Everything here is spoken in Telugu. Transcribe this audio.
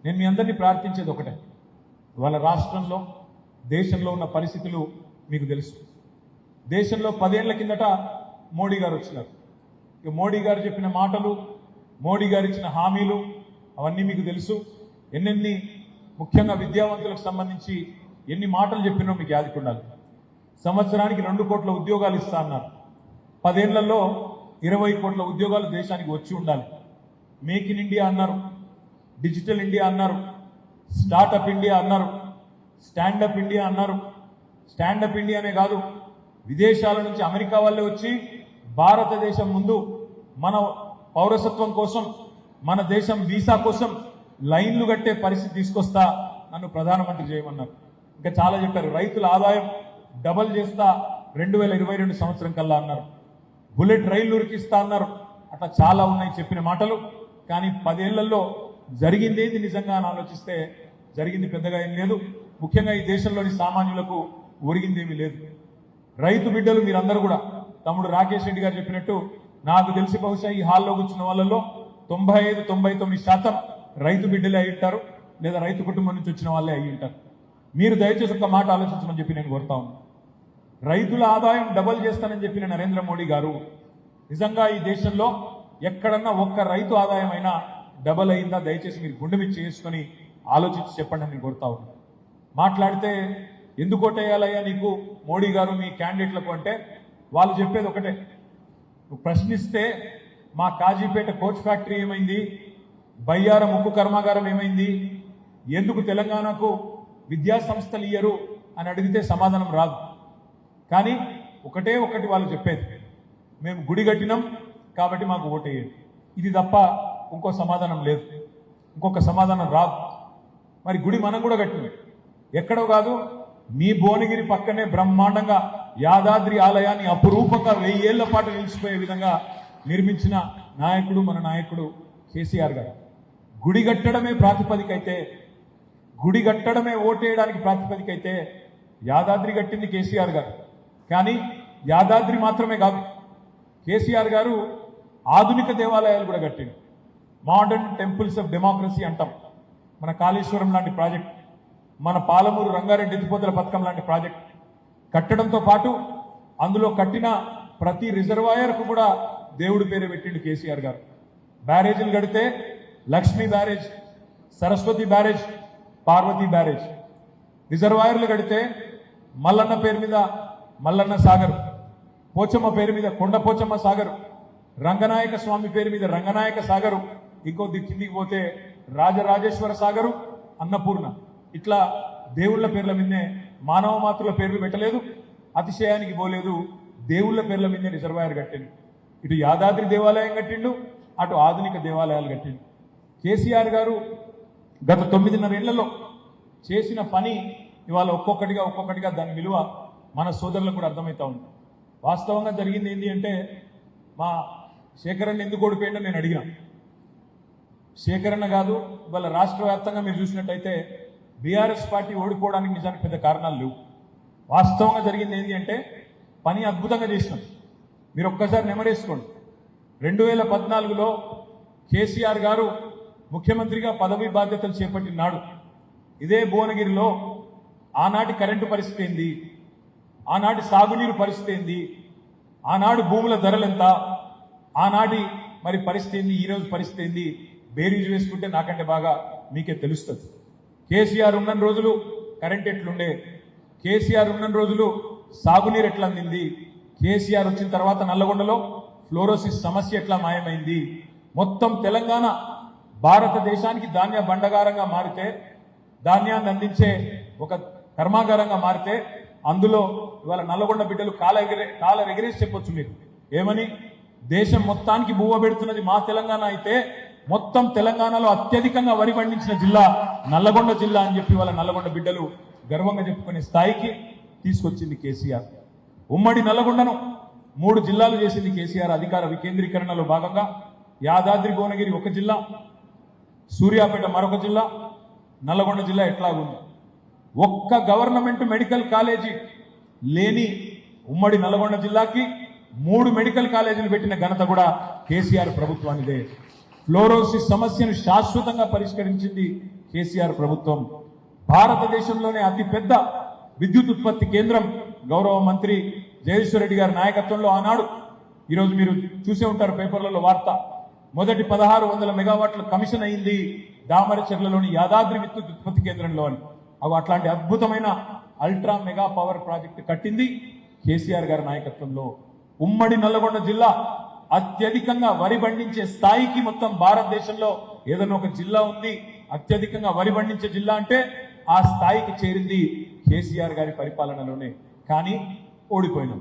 నేను మీ అందరినీ ప్రార్థించేది ఒకటే, వాళ్ళ రాష్ట్రంలో దేశంలో ఉన్న పరిస్థితులు మీకు తెలుసు. దేశంలో 10 ఏళ్ల కిందట మోడీ గారు వచ్చినారు. ఇక మోడీ గారు చెప్పిన మాటలు, మోడీ గారు ఇచ్చిన హామీలు అవన్నీ మీకు తెలుసు. ఎన్నెన్ని ముఖ్యంగా విద్యావంతులకు సంబంధించి ఎన్ని మాటలు చెప్పినో మీకు యాదికుండాలి. సంవత్సరానికి 2 కోట్ల ఉద్యోగాలు ఇస్తా అన్నారు. 10 ఏళ్లలో 20 కోట్ల ఉద్యోగాలు దేశానికి వచ్చి ఉండాలి. మేక్ ఇన్ ఇండియా అన్నారు, డిజిటల్ ఇండియా అన్నారు, స్టార్టప్ ఇండియా అన్నారు, స్టాండప్ ఇండియా అన్నారు. స్టాండప్ ఇండియానే కాదు, విదేశాల నుంచి అమెరికా వాళ్ళే వచ్చి భారతదేశం ముందు మన పౌరసత్వం కోసం, మన దేశం వీసా కోసం లైన్లు కట్టే పరిస్థితి తీసుకొస్తా, నన్ను ప్రధానమంత్రి చేయమన్నారు. ఇంకా చాలా చెప్పారు. రైతుల ఆదాయం డబల్ చేస్తా 2022 సంవత్సరం కల్లా అన్నారు. బుల్లెట్ రైళ్లు ఉరికిస్తా అన్నారు. అట్లా చాలా ఉన్నాయి చెప్పిన మాటలు. కానీ 10 ఏళ్లలో జరిగిందేది నిజంగా అని ఆలోచిస్తే జరిగింది పెద్దగా ఏం లేదు. ముఖ్యంగా ఈ దేశంలోని సామాన్యులకు ఒరిగిందేమీ లేదు. రైతు బిడ్డలు మీరందరూ కూడా, తమ్ముడు రాకేష్ రెడ్డి గారు చెప్పినట్టు, నాకు తెలిసి బహుశా ఈ హాల్లో కూర్చున్న వాళ్ళలో 95-99% రైతు బిడ్డలే అయి ఉంటారు, లేదా రైతు కుటుంబం నుంచి వచ్చిన వాళ్ళే అయి ఉంటారు. మీరు దయచేసి ఒక మాట ఆలోచించమని చెప్పి నేను కోరుతా ఉన్నాను. రైతుల ఆదాయం డబల్ చేస్తానని చెప్పిన నరేంద్ర మోడీ గారు నిజంగా ఈ దేశంలో ఎక్కడన్నా ఒక్క రైతు ఆదాయం అయినా డబల్ అయిందా? దయచేసి మీరు గుండె మీద చేసుకొని ఆలోచించి చెప్పండి అని నేను కోరుతా ఉన్నాను. మాట్లాడితే ఎందుకు ఓటేయాలయ్యా నీకు మోడీ గారు మీ క్యాండిడేట్లకు అంటే వాళ్ళు చెప్పేది ఒకటే, నువ్వు ప్రశ్నిస్తే మా కాజీపేట కోచ్ ఫ్యాక్టరీ ఏమైంది, బయ్యారం ఉక్కు కర్మాగారం ఏమైంది, ఎందుకు తెలంగాణకు విద్యా సంస్థలు ఇయ్యరు అని అడిగితే సమాధానం రాదు. కానీ ఒకటే ఒకటి వాళ్ళు చెప్పేది, మేము గుడి కట్టినాం కాబట్టి మాకు ఓటేయండి. ఇది తప్ప ఇంకో సమాధానం లేదు, ఇంకొక సమాధానం రాదు. మరి గుడి మనం కూడా కట్టినాం, ఎక్కడో కాదు, మీ భువనగిరి పక్కనే బ్రహ్మాండంగా యాదాద్రి ఆలయాన్ని అపురూపంగా 1000 ఏళ్ల పాటు నిలిచిపోయే విధంగా నిర్మించిన నాయకుడు మన నాయకుడు కేసీఆర్ గారు. గుడి కట్టడమే ప్రాతిపదిక అయితే, గుడి కట్టడమే ఓటేయడానికి ప్రాతిపదిక అయితే యాదాద్రి కట్టింది కేసీఆర్ గారు. కానీ యాదాద్రి మాత్రమే కాదు, కేసీఆర్ గారు ఆధునిక దేవాలయాలు కూడా కట్టింది. మోడర్న్ టెంపుల్స్ ఆఫ్ డెమోక్రసీ అంటాం. మన కాళేశ్వరం లాంటి ప్రాజెక్ట్, మన పాలమూరు రంగారెడ్డి ఎత్తిపోతల పథకం లాంటి ప్రాజెక్ట్ కట్టడంతో పాటు అందులో కట్టిన ప్రతి రిజర్వాయర్కు కూడా దేవుడి పేరు పెట్టిండు కేసీఆర్ గారు. బ్యారేజీలు కడితే Lakshmi barrage, Saraswati barrage, Parvati barrage. రిజర్వాయర్లు కడితే మల్లన్న పేరు మీద మల్లన్న సాగర్, పోచమ్మ పేరు మీద కొండ పోచమ్మ సాగర్, రంగనాయక స్వామి పేరు మీద రంగనాయక సాగరు, ఇంకో కిందికి పోతే రాజరాజేశ్వర సాగరు, అన్నపూర్ణ. ఇట్లా దేవుళ్ల పేర్ల మీదనే, మానవ మాతృల పేర్లు పెట్టలేదు, అతిశయానికి పోలేదు, దేవుళ్ల పేర్ల మీదనే రిజర్వాయర్ కట్టిండు. ఇటు యాదాద్రి దేవాలయం కట్టిండు, అటు ఆధునిక దేవాలయాలు కట్టిండు. కేసీఆర్ గారు గత 9.5 ఏళ్లలో చేసిన పని ఇవాళ ఒక్కొక్కటిగా దాని విలువ మన సోదరులకు కూడా అర్థమవుతా ఉంది. వాస్తవంగా జరిగింది ఏంటి అంటే, మా శేఖరన్న ఎందుకు ఓడిపోయిండో నేను అడిగిన. శేఖరన్న కాదు, ఇవాళ రాష్ట్ర వ్యాప్తంగా మీరు చూసినట్టయితే బీఆర్ఎస్ పార్టీ ఓడిపోవడానికి నిజానికి పెద్ద కారణాలు లేవు. వాస్తవంగా జరిగింది ఏంటి అంటే, పని అద్భుతంగా చేసినాం. మీరు ఒక్కసారి నెమరేసుకోండి. 2014లో కేసీఆర్ గారు ముఖ్యమంత్రిగా పదవి బాధ్యతలు చేపట్టిన నాడు ఇదే భువనగిరిలో ఆనాటి కరెంటు పరిస్థితి ఏంది, ఆనాటి సాగునీరు పరిస్థితి ఏంది, ఆనాడు భూముల ధరలు ఎంత, ఆనాటి మరి పరిస్థితి ఏంది, ఈరోజు పరిస్థితి ఏంది, బేరీజు వేసుకుంటే నాకంటే బాగా మీకే తెలుస్తుంది. కేసీఆర్ ఉన్న రోజులు కరెంట్ ఎట్లుండే, కేసీఆర్ ఉన్న రోజులు సాగునీరు ఎట్లా అందింది, కేసీఆర్ వచ్చిన తర్వాత నల్లగొండలో ఫ్లోరోసిస్ సమస్య ఎట్లా మాయమైంది, మొత్తం తెలంగాణ భారతదేశానికి ధాన్య బండగారంగా మారితే, ధాన్యాన్ని అందించే ఒక కర్మాగారంగా మారితే, అందులో ఇవాళ నల్లగొండ బిడ్డలు కాల ఎగిరేసి చెప్పొచ్చు మీరు ఏమని, దేశం మొత్తానికి బువ్వ పెడుతున్నది మా తెలంగాణ అయితే మొత్తం తెలంగాణలో అత్యధికంగా వరి పండించిన జిల్లా నల్లగొండ జిల్లా అని చెప్పి వాళ్ళ నల్లగొండ బిడ్డలు గర్వంగా చెప్పుకునే స్థాయికి తీసుకొచ్చింది కేసీఆర్. ఉమ్మడి నల్లగొండను 3 జిల్లాలు చేసింది కేసీఆర్. అధికార వికేంద్రీకరణలో భాగంగా యాదాద్రి భువనగిరి ఒక జిల్లా, సూర్యాపేట మరొక జిల్లా, నల్లగొండ జిల్లా ఎట్లాగుంది. ఒక్క గవర్నమెంట్ మెడికల్ కాలేజీ లేని ఉమ్మడి నల్లగొండ జిల్లాకి 3 మెడికల్ కాలేజీలు పెట్టిన ఘనత కూడా కేసీఆర్ ప్రభుత్వానిదే. ఫ్లోరోసిస్ సమస్యను శాశ్వతంగా పరిష్కరించింది కేసీఆర్ ప్రభుత్వం భారతదేశంలోనే అతిపెద్ద విద్యుత్ ఉత్పత్తి కేంద్రం గౌరవ మంత్రి జగదీశ్వర్ రెడ్డి గారి నాయకత్వంలో ఆనాడు ఈరోజు మీరు చూసే ఉంటారు పేపర్లలో వార్త మొదటి 1600 మెగావాట్ల కమిషన్ అయింది దామరచెర్లలోని యాదాద్రి విద్యుత్ ఉత్పత్తి కేంద్రంలో అని అట్లాంటి అద్భుతమైన అల్ట్రా మెగా పవర్ ప్రాజెక్టు కట్టింది కేసీఆర్ గారి నాయకత్వంలో. ఉమ్మడి నల్లగొండ జిల్లా అత్యధికంగా వరి పండించే స్థాయికి మొత్తం భారతదేశంలో ఏదైనా ఒక జిల్లా ఉంది అత్యధికంగా వరి పండించే జిల్లా అంటే ఆ స్థాయికి చేరింది కేసీఆర్ గారి పరిపాలనలోనే. కానీ ఓడిపోయినాం.